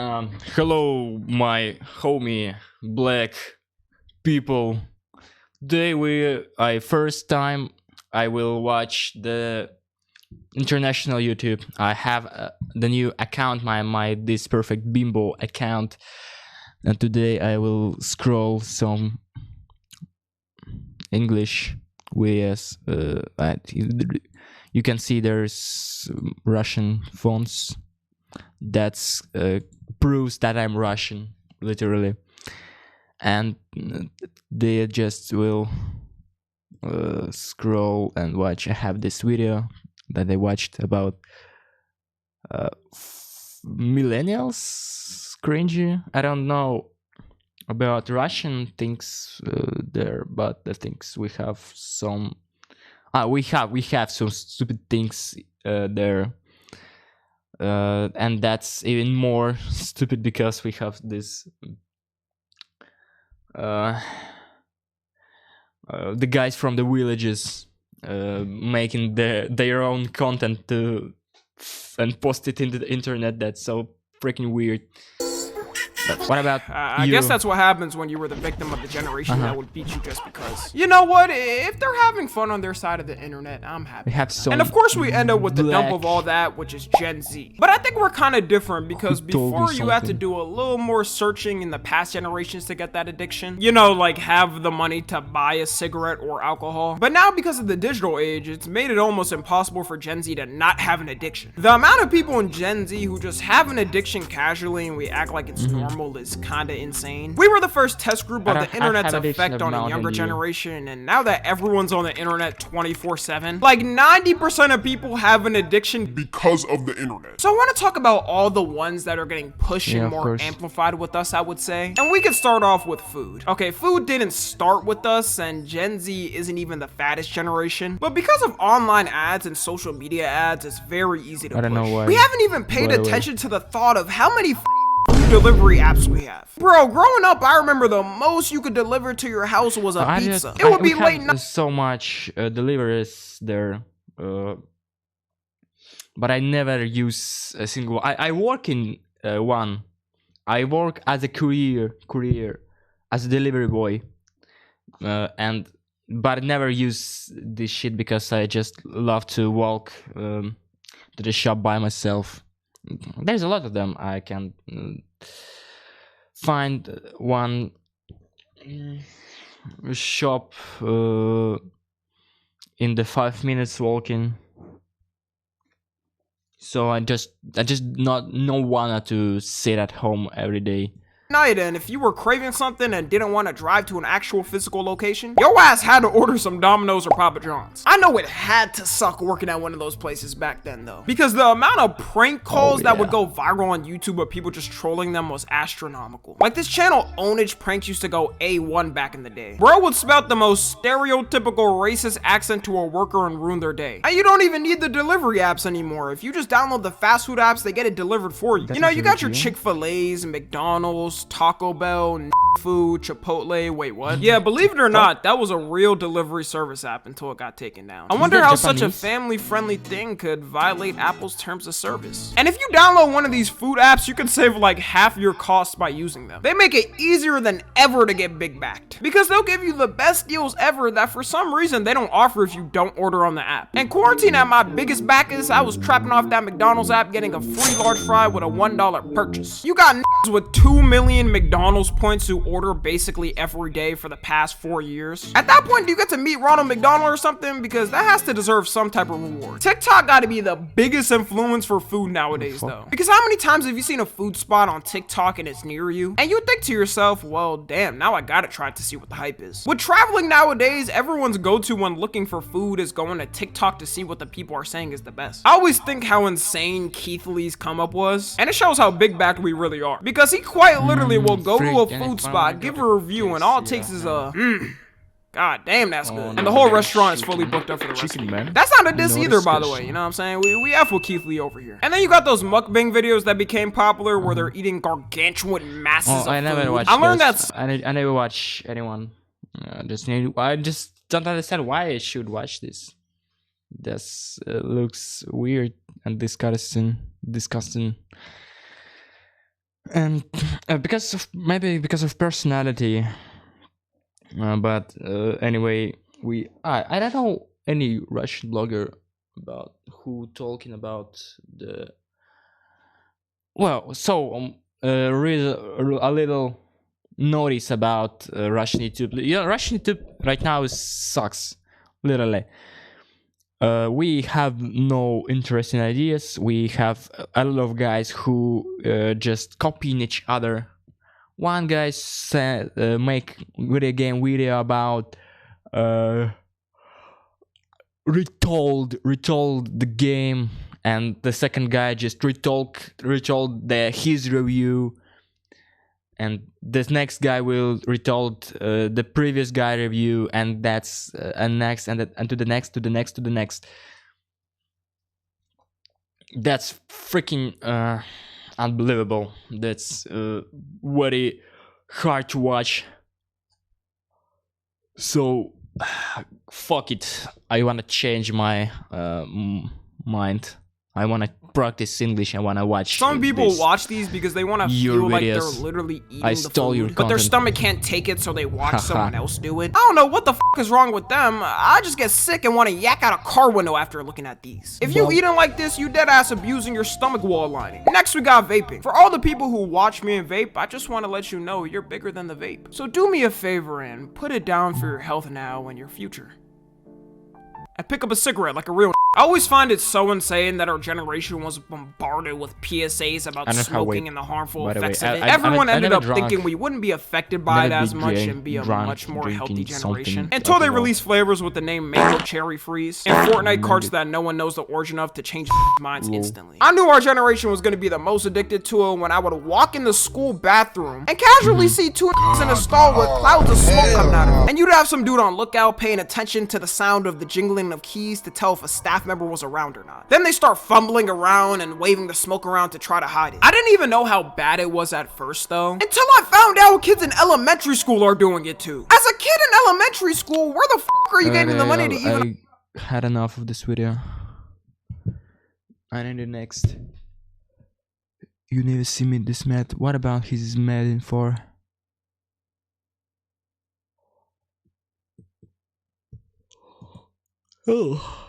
Hello, my homie black people. Today first time I will watch the international YouTube. I have the new account, my this perfect bimbo account, and today I will scroll some English with you can see there's Russian fonts. That's proves that I'm Russian, literally, and they just will scroll and watch. I have this video that I watched about millennials cringy. I don't know about Russian things there, but the things we have some. We have some stupid things there. And that's even more stupid because we have this the guys from the villages making their own content and post it into the internet. That's so freaking weird. But what about I you? guess that's what happens when you were the victim of the generation that would beat you just because. You know what? If they're having fun on their side of the internet, I'm happy. We have some and of course we end up with the dump black- of all that, which is Gen Z. But I think we're kind of different because Who told me before you had to something? do a little more searching in the past generations to get that addiction. You know, like have the money to buy a cigarette or alcohol. But now because of the digital age, it's made it almost impossible for Gen Z to not have an addiction. The amount of people in Gen Z who just have an addiction casually and we act like it's normal is kind of insane. We were the first test group of the internet's effect on a younger generation, and now that everyone's on the internet 24/7, like 90% of people have an addiction because of the internet. So I want to talk about all the ones that are getting pushed Yeah, and of more course. amplified with us, I would say. And we could start off with food. Okay, food didn't start with us, and Gen Z isn't even the fattest generation. But because of online ads and social media ads, it's very easy to I don't push. know why. We haven't even paid By the way. attention to the thought of how many food delivery apps we have. Bro, growing up, I remember the most you could deliver to your house was a pizza. It would be we late have night. so much deliveries there, but I never use a single. I work in one. I work as a courier as a delivery boy, but I never use this shit because I just love to walk to the shop by myself. There's a lot of them. I can find one shop in the 5 minutes walking. So I just not wanna to sit at home every day. Night, and if you were craving something and didn't want to drive to an actual physical location, your ass had to order some Domino's or Papa John's. I know it had to suck working at one of those places back then though, because the amount of prank calls that would go viral on YouTube of people just trolling them was astronomical. Like this channel Ownage Pranks used to go A1 back in the day. Bro would spout the most stereotypical racist accent to a worker and ruin their day. And you don't even need the delivery apps anymore. If you just download the fast food apps, they get it delivered for you. You know, you got your Chick-fil-A's, McDonald's, Taco Bell, Food, Chipotle. Wait, what? Yeah, believe it or not, that was a real delivery service app until it got taken down. I wonder that how such a Japanese? family-friendly thing could violate Apple's terms of service. And if you download one of these food apps, you can save like half your costs by using them. They make it easier than ever to get big backed because they'll give you the best deals ever that for some reason they don't offer if you don't order on the app. And quarantine at my biggest backers, I was trapping off that McDonald's app getting a free large fry with a $1 purchase. You got with 2 million McDonald's points who order basically every day for the past 4 years. At that point, do you get to meet Ronald McDonald or something? Because that has to deserve some type of reward. TikTok got to be the biggest influence for food nowadays though. Because how many times have you seen a food spot on TikTok and it's near you? And you think to yourself, well, damn, now I gotta try it to see what the hype is. With traveling nowadays, everyone's go-to when looking for food is going to TikTok to see what the people are saying is the best. I always think how insane Keith Lee's come up was, and it shows how big backed we really are. Because he quite literally will go to a food spot, give a review, and all it takes is a God damn, that's good. And the whole restaurant is fully booked up for the rest of the man. That's not a diss either, by the way, you know what I'm saying? We F with Keith Lee over here. And then you got those mukbang videos that became popular where they're eating gargantuan masses of I never food. watched I learned those. that I never watch anyone. I just don't understand why I should watch this. This looks weird and disgusting. and maybe because of personality. But anyway, I don't know any Russian blogger about who talking about the so read a little notice about Russian YouTube. Yeah, Russian YouTube right now sucks, literally. We have no interesting ideas. We have a lot of guys who just copying each other. One guy said make video game video about retold the game, and the second guy just retold his review, and this next guy will retold the previous guy review, and that's and next and to the next to the next to the next. That's freaking unbelievable. That's very hard to watch. So fuck it, I wanna change my mind. I wanna practice English. I wanna watch. Some people watch these because they want to feel like they're videos. literally eating I the stole food, your but their content. stomach can't take it, so they watch someone else do it. I don't know what the fuck is wrong with them. I just get sick and want to yak out a car window after looking at these. If you eating like this, you dead ass abusing your stomach wall lining. Next, we got vaping. For all the people who watch me and vape, I just want to let you know you're bigger than the vape. So do me a favor and put it down for your health now and your future. And pick up a cigarette like a real. I always find it so insane that our generation was bombarded with PSAs about smoking and the harmful effects of it. Everyone ended up thinking we wouldn't be affected by it as much and be a much more healthy generation. Until they release flavors with the name Mango Cherry Freeze and Fortnite carts that no one knows the origin of to change minds instantly. I knew our generation was going to be the most addicted to it when I would walk in the school bathroom and casually see two in a stall with clouds of smoke coming out of it. And you'd have some dude on lookout paying attention to the sound of the jingling of keys to tell if a staff member was around or not. Then they start fumbling around and waving the smoke around to try to hide it. I didn't even know how bad it was at first though, until I found out kids in elementary school are doing it too. As a kid in elementary school, where the fuck are you getting the money to even— I had enough of this video. I need the next. You never see me this mad. What about his mad in for? Oh.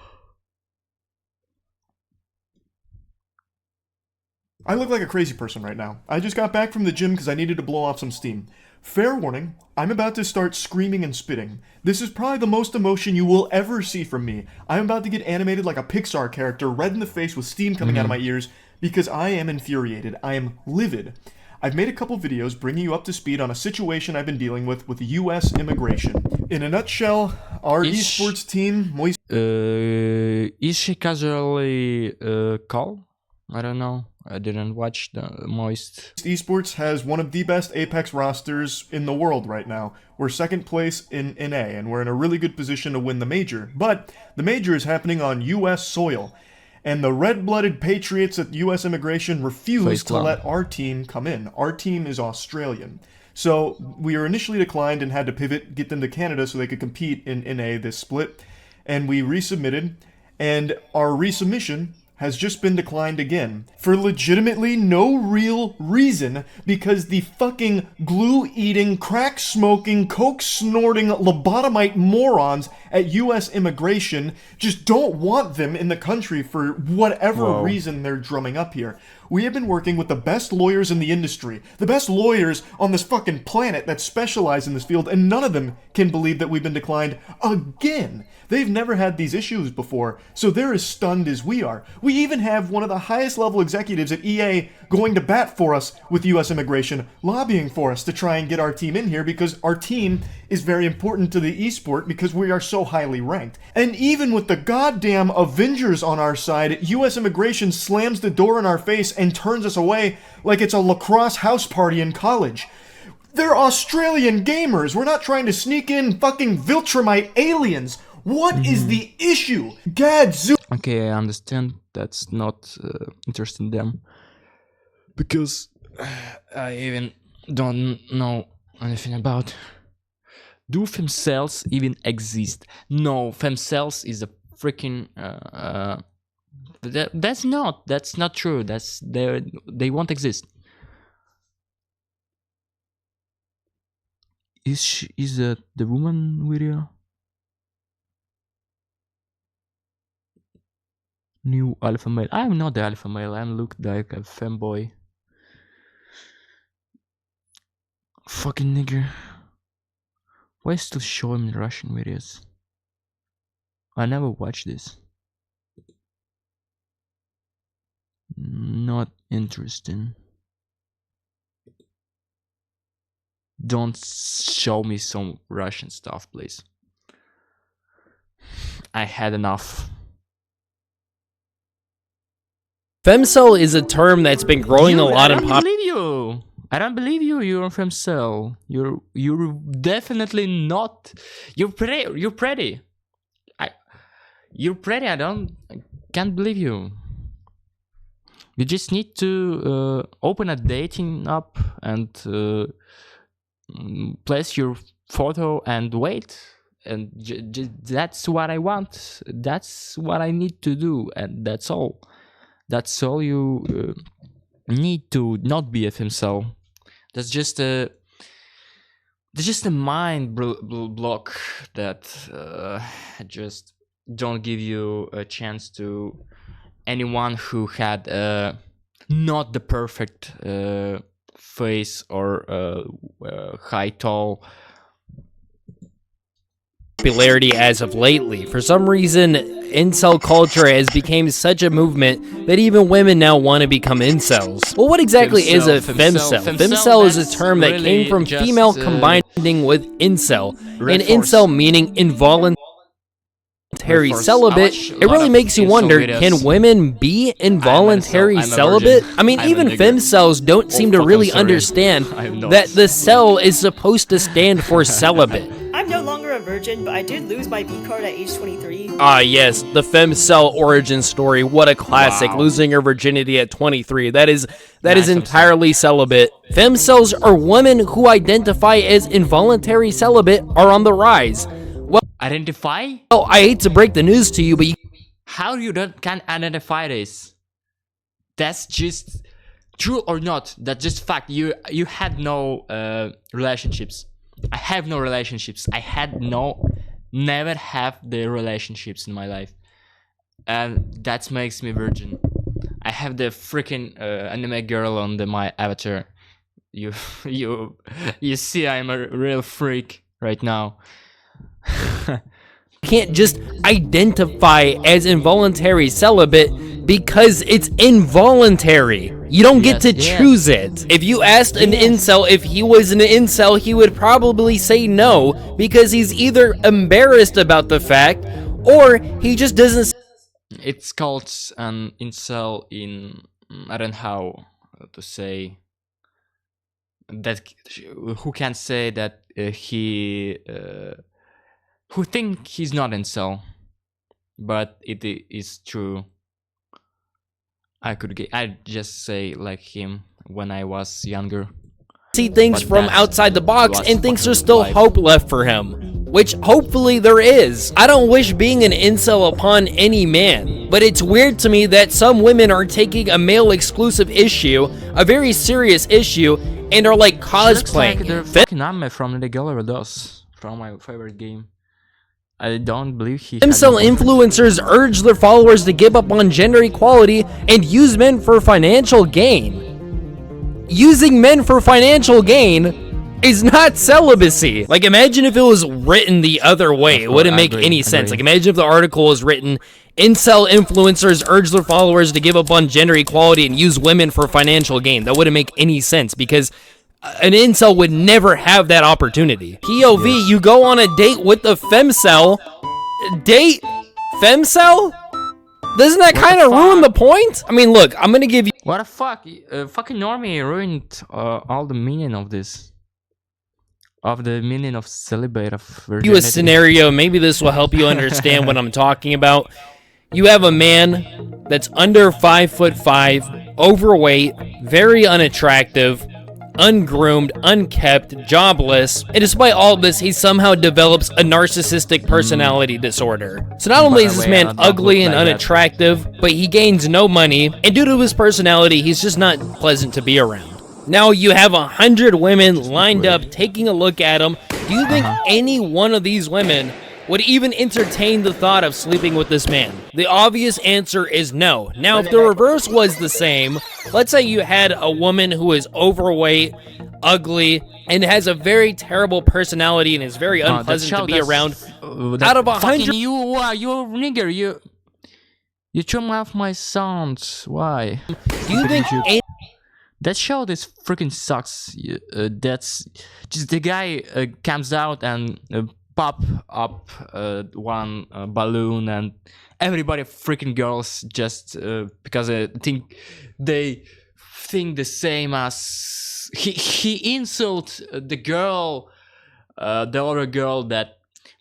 I look like a crazy person right now. I just got back from the gym because I needed to blow off some steam. Fair warning, I'm about to start screaming and spitting. This is probably the most emotion you will ever see from me. I'm about to get animated like a Pixar character, red in the face with steam coming out of my ears, because I am infuriated. I am livid. I've made a couple videos bringing you up to speed on a situation I've been dealing with US immigration. In a nutshell, our esports team... Is she casually call? I don't know. I didn't watch the Moist. Esports has one of the best Apex rosters in the world right now. We're second place in NA, and we're in a really good position to win the major. But the major is happening on US soil, and the red-blooded patriots at US immigration refuse to let our team come in. Our team is Australian. So we were initially declined and had to pivot, get them to Canada so they could compete in NA this split. And we resubmitted, and our resubmission has just been declined again for legitimately no real reason, because the fucking glue-eating, crack-smoking, coke-snorting, lobotomite morons at US immigration just don't want them in the country for whatever reason they're drumming up here. We have been working with the best lawyers in the industry, the best lawyers on this fucking planet that specialize in this field, and none of them can believe that we've been declined again. They've never had these issues before, so they're as stunned as we are. We even have one of the highest level executives at EA going to bat for us with US immigration, lobbying for us to try and get our team in here because our team is very important to the esport because we are so highly ranked. And even with the goddamn Avengers on our side, US immigration slams the door in our face and turns us away like it's a lacrosse house party in college. They're Australian gamers. We're not trying to sneak in fucking Viltrumite aliens. What is the issue? Gadzooks. Okay, I understand that's not interesting them, because I even don't know anything about. Do femcells even exist? No, femcells is a freaking that's not true. They won't exist. Is that the woman video? New alpha male. I'm not the alpha male. I'm look like a femboy. Fucking nigger. Why still showing me Russian videos? I never watched this. Not interesting. Don't show me some Russian stuff, please. I had enough. Femcel is a term that's been growing a lot in I don't believe you. I don't believe you. You're from femcel. You're definitely not. You're pretty. You're pretty. You're pretty. I can't believe you. You just need to open a dating app and place your photo and wait. And that's what I want. That's what I need to do, and that's all. That's all you need to not be a femcel. That's just a mind block that just don't give you a chance to anyone who had not the perfect face or high tall popularity as of lately. For some reason, incel culture has become such a movement that even women now want to become incels. Well, what exactly is a femcel? Femcel is a term that came from female combining with incel, and incel meaning involuntary celibate. It really makes you wonder, can women be involuntary celibate? I mean, even femcels don't seem to really understand that the cell is supposed to stand for celibate. I'm no longer a virgin, but I did lose my B card at age 23. Ah, yes, the femcel origin story. What a classic! Wow. Losing her virginity at 23. That is entirely celibate. Femcels, or women who identify as involuntary celibate, are on the rise. Well, identify? Well, I hate to break the news to you, but how you can't identify this? That's just true or not? That's just fact. You had no relationships. I have no relationships. Never have the relationships in my life, and that makes me virgin. I have the freaking anime girl on my avatar. You see, I'm a real freak right now. Can't just identify as involuntary celibate because it's involuntary. You don't get to choose it. If you asked an incel if he was an incel, he would probably say no, because he's either embarrassed about the fact or he just doesn't. It's called an incel in, I don't know how to say that, who can say that who think he's not incel, but it is true. I'd just say like him when I was younger. See things from outside the box and thinks there's still hope left for him, which hopefully there is. I don't wish being an incel upon any man, but it's weird to me that some women are taking a male exclusive issue, a very serious issue, and are like cosplaying. Like the fucking anime from the Galerados, from my favorite game. I don't believe he. Incel influencers urge their followers to give up on gender equality and use men for financial gain. Using men for financial gain is not celibacy. Like, imagine if it was written the other way. It wouldn't make any sense. Like, imagine if the article was written, incel influencers urge their followers to give up on gender equality and use women for financial gain. That wouldn't make any sense, because an incel would never have that opportunity. POV, you go on a date with a femcel. Date femcel? Doesn't that kind of ruin the point? I mean, look, I'm gonna give you. What the fuck? Fucking Normie ruined all the meaning of this. Of the meaning of celibate, of virginity. You a scenario. Maybe this will help you understand what I'm talking about. You have a man that's under 5'5", overweight, very unattractive, ungroomed, unkept, jobless, and despite all of this, he somehow develops a narcissistic personality disorder. So not only is this man ugly and unattractive, but he gains no money, and due to his personality, he's just not pleasant to be around. Now you have 100 women lined up taking a look at him, Do you think any one of these women would even entertain the thought of sleeping with this man? The obvious answer is no. Now, if the reverse was the same, let's say you had a woman who is overweight, ugly, and has a very terrible personality and is very unpleasant to be around. Out of 100, you nigger, you turn off my sounds. Why? do you think That show this freaking sucks. That's just the guy comes out and pop up one balloon, and everybody freaking girls just because they think the same as he insult the girl, the other girl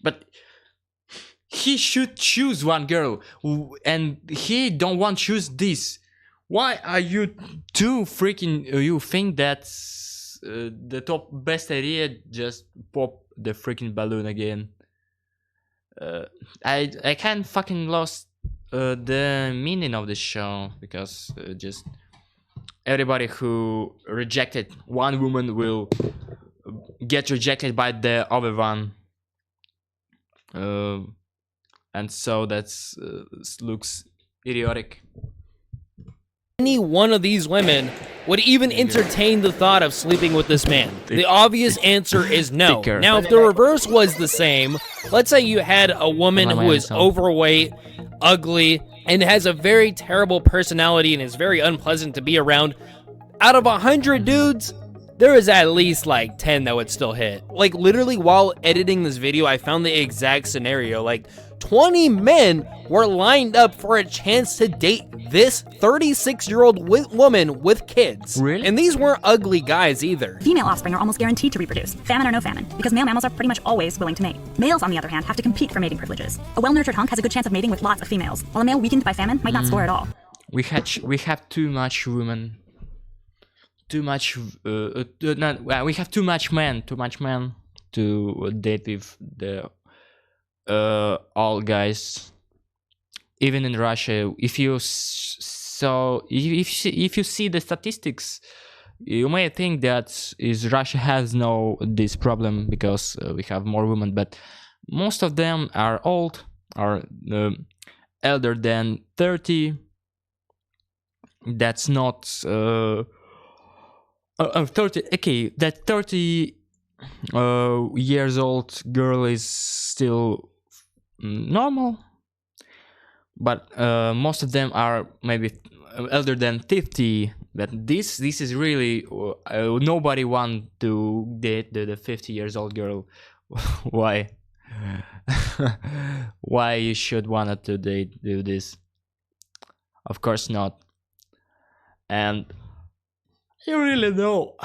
but he should choose one girl and he don't want to choose this. Why are you too freaking? You think that's the top best idea? Just pop the freaking balloon again. I can't fucking lost the meaning of the show because just everybody who rejected one woman will get rejected by the other one, and so that's looks idiotic. any one of these women would even entertain the thought of sleeping with this man? The obvious answer is no. Now, if the reverse was the same, let's say you had a woman who is overweight, ugly, and has a very terrible personality and is very unpleasant to be around. Out of 100 dudes, there is at least like 10 that would still hit. Like literally while editing this video, I found the exact scenario. Like 20 men were lined up for a chance to date this 36-year-old woman with kids. Really? And these weren't ugly guys either. Female offspring are almost guaranteed to reproduce, famine or no famine, because male mammals are pretty much always willing to mate. Males, on the other hand, have to compete for mating privileges. A well-nurtured hunk has a good chance of mating with lots of females, while a male weakened by famine might not score at all. We have too much women. Too much. We have too much men to date with the all guys. Even in Russia, if you see the statistics, you may think that Russia has no this problem because we have more women, but most of them are old, are elder than 30. That's not 30. Okay, that 30 years old girl is still normal, but most of them are maybe elder than 50. But this is really nobody want to date the 50 years old girl. Why? Why you should want to do this? Of course not. And you really know,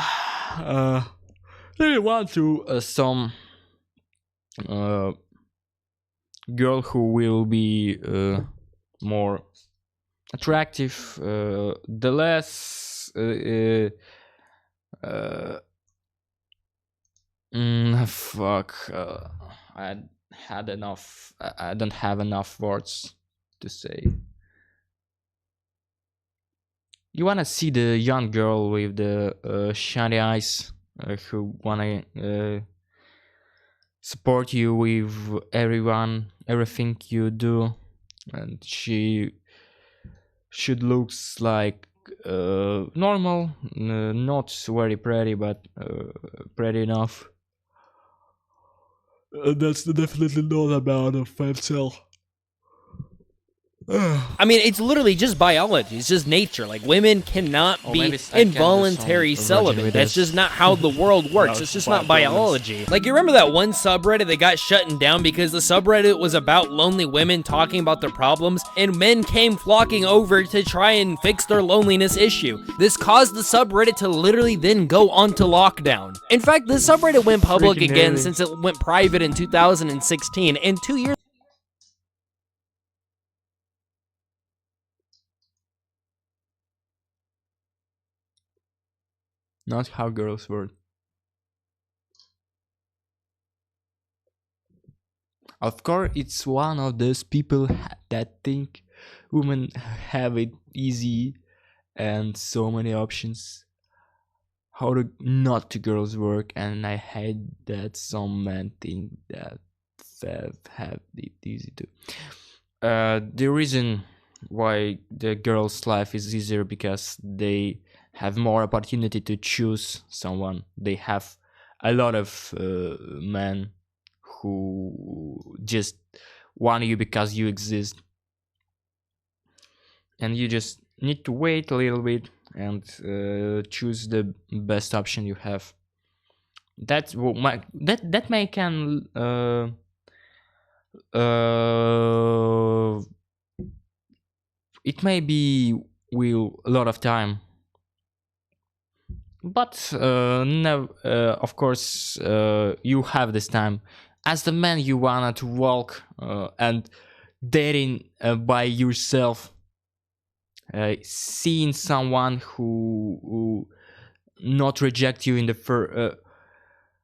really want to some girl who will be more attractive, the less I had enough. I don't have enough words to say. You wanna see the young girl with the shiny eyes who wanna support you with everything you do, and she should looks like normal, not very pretty, but pretty enough. That's definitely not about a femcel. I mean, it's literally just biology. It's just nature. Like, women cannot be involuntary celibate. That's just not how the world works. It's just not biology. Like, you remember that one subreddit that got shut down because the subreddit was about lonely women talking about their problems, and men came flocking over to try and fix their loneliness issue. This caused the subreddit to literally then go onto lockdown. In fact, the subreddit went public again since it went private in 2016, and 2 years Not how girls work. Of course, it's one of those people that think women have it easy and so many options. how to not to girls work, and I hate that some men think that have it easy to. The reason why the girls' life is easier because they have more opportunity to choose someone. They have a lot of men who just want you because you exist, and you just need to wait a little bit and choose the best option you have. That's what that may can it may be will a lot of time, but no, of course you have this time. As the man, you wanna to walk and dating by yourself, seeing someone who not reject you in the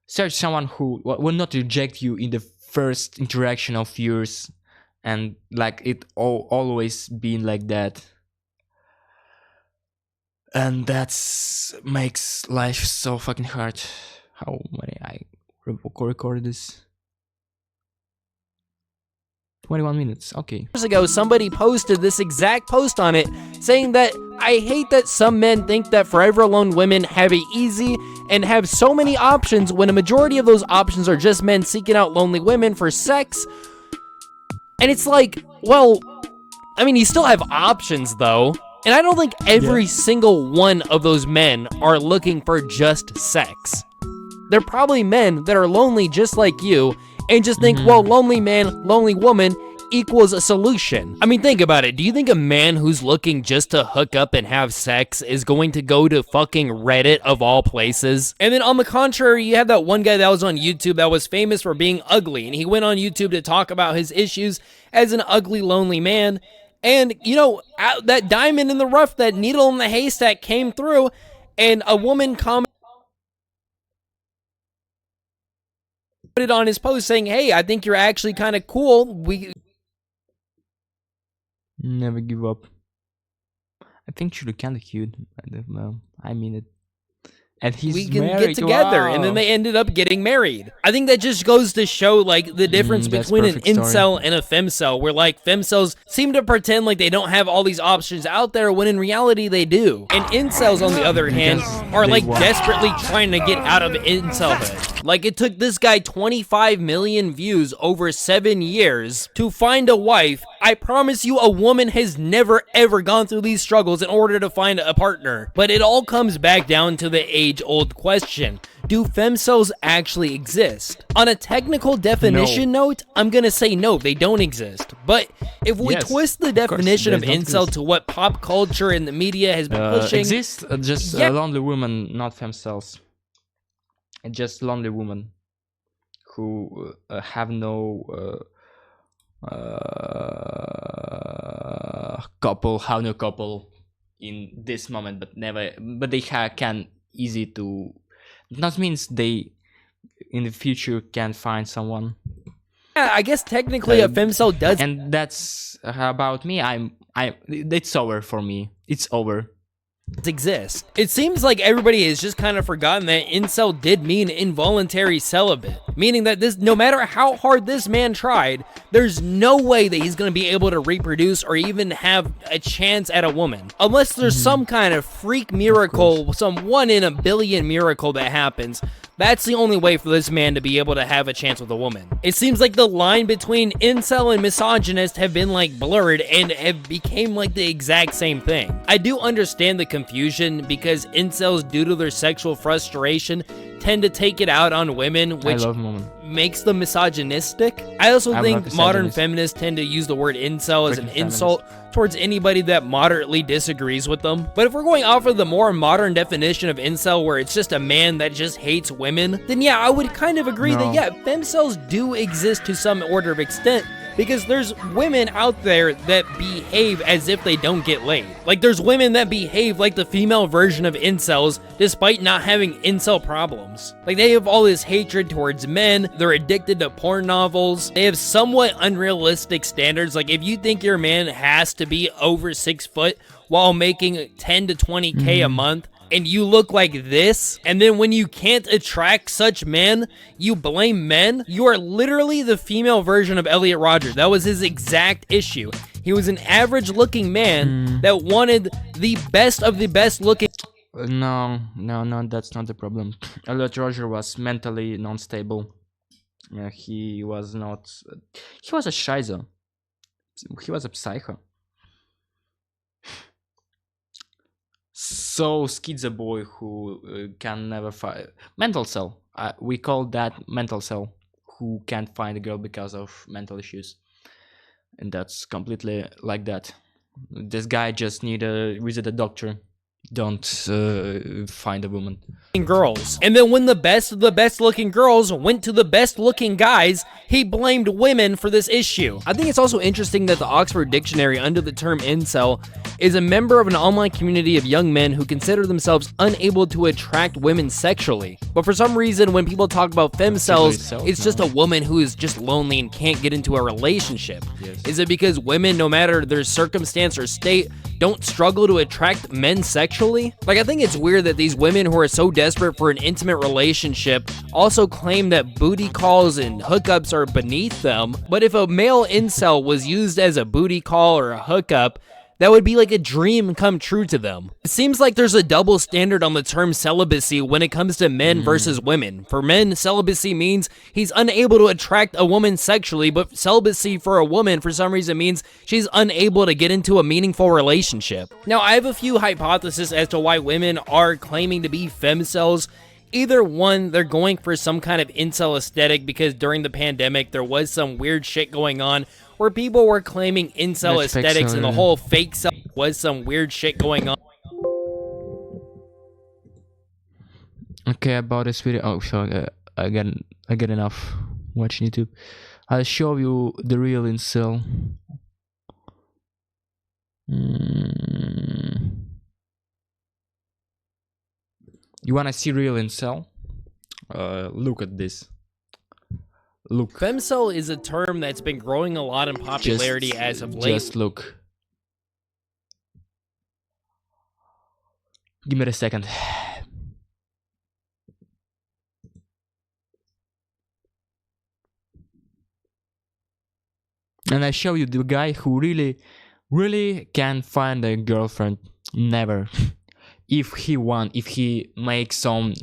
search someone who will not reject you in the first interaction of yours, and like it always been like that, and that's makes life so fucking hard. How many I recorded this? 21 minutes, okay. Years ago, somebody posted this exact post on it, saying that I hate that some men think that forever alone women have it easy and have so many options when a majority of those options are just men seeking out lonely women for sex. And it's like, well, I mean, you still have options though. And I don't think every single one of those men are looking for just sex. They're probably men that are lonely just like you and just think, well, lonely man, lonely woman equals a solution. I mean, think about it. Do you think a man who's looking just to hook up and have sex is going to go to fucking Reddit of all places? And then on the contrary, you have that one guy that was on YouTube that was famous for being ugly, and he went on YouTube to talk about his issues as an ugly, lonely man. And, you know, that diamond in the rough, that needle in the haystack came through, and a woman commented on his post saying, hey, I think you're actually kind of cool. We never give up. I think she's kind of cute. I don't know. I mean it. And we can get together, wow. And then they ended up getting married. I think that just goes to show, like, the difference between an incel and a femcel, where, like, femcels seem to pretend like they don't have all these options out there, when in reality they do. And incels, on the other hand, are, like, desperately trying to get out of incelhood. Like, it took this guy 25 million views over 7 years to find a wife. I promise you, a woman has never, ever gone through these struggles in order to find a partner. But it all comes back down to the age-old question. Do femcels actually exist? On a technical definition note, I'm gonna say no, they don't exist. But if we twist the definition of incel to what pop culture and the media has been pushing... Exist just lonely women, not femcels. Just lonely women who have no couple in this moment, but they can easy to. That means they in the future can find someone. Yeah, I guess technically a femcel does, and that's about me. It's over for me. It's over. Exist. It seems like everybody has just kind of forgotten that incel did mean involuntary celibate, meaning that this, no matter how hard this man tried, there's no way that he's going to be able to reproduce or even have a chance at a woman, unless there's some kind of freak miracle, some 1 in a billion miracle that happens. That's the only way for this man to be able to have a chance with a woman. It seems like the line between incel and misogynist have been like blurred and have became like the exact same thing. I do understand the confusion because incels, due to their sexual frustration, tend to take it out on women, which makes them misogynistic. I also think modern feminists tend to use the word incel as an insult towards anybody that moderately disagrees with them. But if we're going off of the more modern definition of incel, where it's just a man that just hates women, then yeah, I would kind of agree that yeah, femcels do exist to some order of extent, because there's women out there that behave as if they don't get laid. Like, there's women that behave like the female version of incels despite not having incel problems. Like, they have all this hatred towards men, they're addicted to porn novels, they have somewhat unrealistic standards. Like, if you think your man has to be over 6 foot while making 10 to 20K a month, and you look like this, and then when you can't attract such men, you blame men, you are literally the female version of Elliot Rodgers. That was his exact issue. He was an average-looking man that wanted the best of the best-looking. No, that's not the problem. Elliot Roger was mentally non-stable. He was not. He was a schizo. He was a psycho. So schizo boy who can never find mental cell. We call that mental cell. Who can't find a girl because of mental issues, and that's completely like that. This guy just need to visit a doctor. Don't find a woman. Girls. And then when the best of the best looking girls went to the best looking guys, he blamed women for this issue. I think it's also interesting that the Oxford Dictionary under the term incel is a member of an online community of young men who consider themselves unable to attract women sexually. But for some reason, when people talk about femcells, it's just a woman who is just lonely and can't get into a relationship. Yes. Is it because women, no matter their circumstance or state, don't struggle to attract men sexually? Like, I think it's weird that these women who are so desperate for an intimate relationship also claim that booty calls and hookups are beneath them. But if a male incel was used as a booty call or a hookup, that would be like a dream come true to them. It seems like there's a double standard on the term celibacy when it comes to men versus women. For men, celibacy means he's unable to attract a woman sexually, but celibacy for a woman for some reason means she's unable to get into a meaningful relationship. Now, I have a few hypotheses as to why women are claiming to be femcells. Either one, they're going for some kind of incel aesthetic because during the pandemic there was some weird shit going on where people were claiming incel That's aesthetics fake, and the sorry. whole fake self was some weird shit going on. Okay, about this video. Oh, so I get enough watching YouTube. I'll show you the real incel. You wanna see real incel? Look at this. Look. Femcel is a term that's been growing a lot in popularity as of late. Just look. Give me a second. And I show you the guy who really can find a girlfriend. Never. If he makes some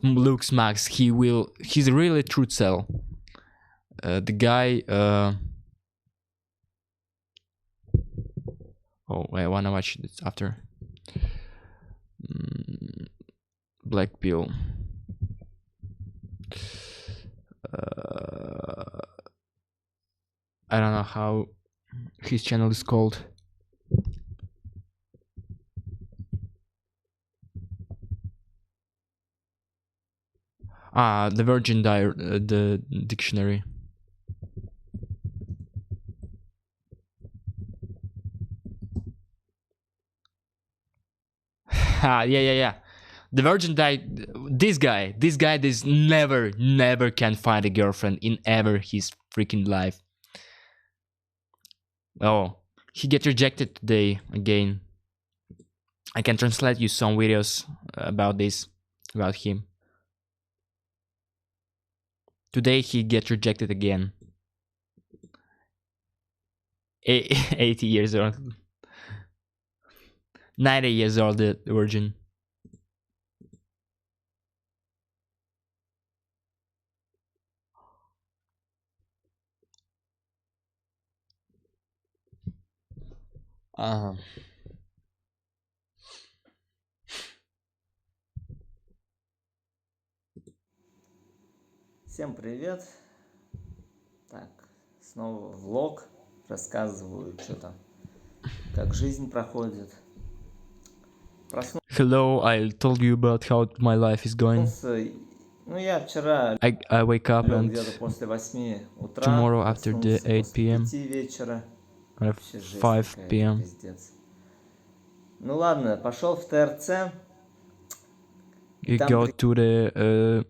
looks max, he's really truth cell. The guy oh, I wanna watch this after. Black pill. I don't know how his channel is called. The Virgin the dictionary. Yeah. The Virgin died. This guy never can find a girlfriend in ever his freaking life. Oh, he get rejected today again. I can translate you some videos about this, about him. Today he get rejected again. 80 years old. 90 years old, the virgin. Всем привет! Так, снова влог, рассказываю что-то, как жизнь проходит. Hello, I told you about how my life is going. Проснулся, ну я вчера I wake up лег and где-то после 8 утра, tomorrow after the проснулся 8 после p.m. 5 вечера. at Вообще жесть 5 какая-то, p.m. пиздец. Ну ладно, пошел в ТРЦ. You Там go to the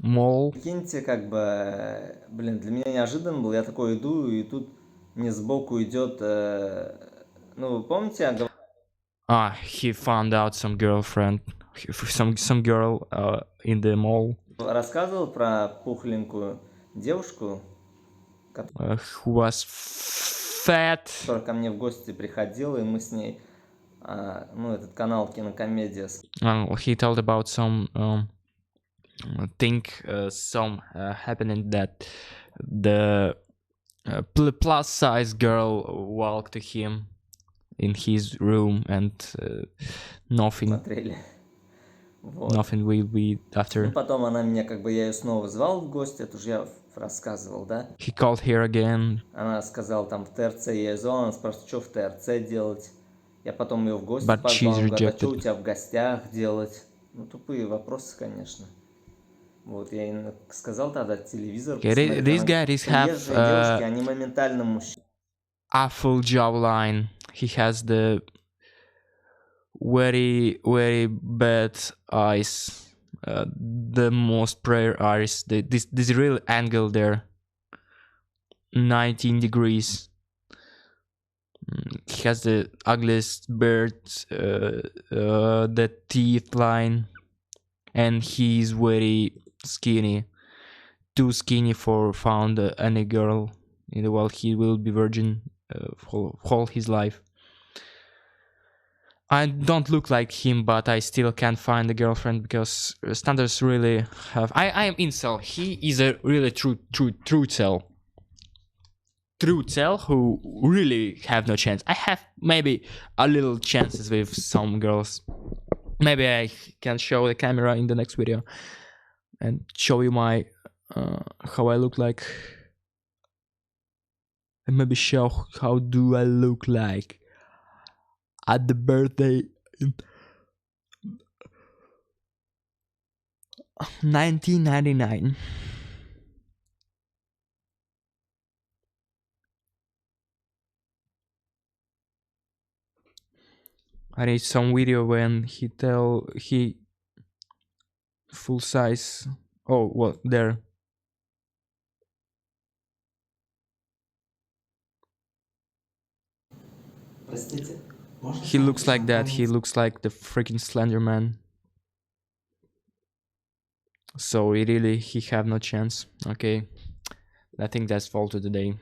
mall. Прикиньте, как бы, блин, для меня неожиданно было. Я такой иду, и тут мне сбоку идет, ну, вы помните, я He found out some girlfriend, some girl in the mall Рассказывал про пухленькую девушку, who was fat. которая ко мне в гости приходила, и мы с ней, ну, этот канал Кинокомедия. He told about some some happening that the plus size girl walked to him in his room and nothing Смотрели. Вот. nothing will be Ну, after. потом она меня, как бы, я ее снова звал в гости, это уже я рассказывал, да? He called her again. Она сказала, там, в ТРЦ я ее звал, она спрашивает, что в ТРЦ делать? Я потом ее в гости But позвал, she's она говорит, а что у rejected. тебя в гостях делать? Ну, тупые вопросы, конечно. Вот, я ей сказал тогда телевизор Okay, these guys have приезжие девушки, они моментально мужчины. a full jawline. He has the very bad eyes, the most prayer eyes. This real angle there, 19 degrees. He has the ugliest beard, the teeth line, and he's very skinny, too skinny for found any girl in the world. He will be virgin for all his life. I don't look like him, but I still can't find a girlfriend because standards really have. I am incel. He is a really true cell. True cell who really have no chance. I have maybe a little chances with some girls. Maybe I can show the camera in the next video and show you my how I look like. And maybe show how do I look like at the birthday in 1999. I need some video when he full size. Oh, what there? He looks like that. He looks like the freaking Slender Man. So he have no chance. Okay, I think that's all to today.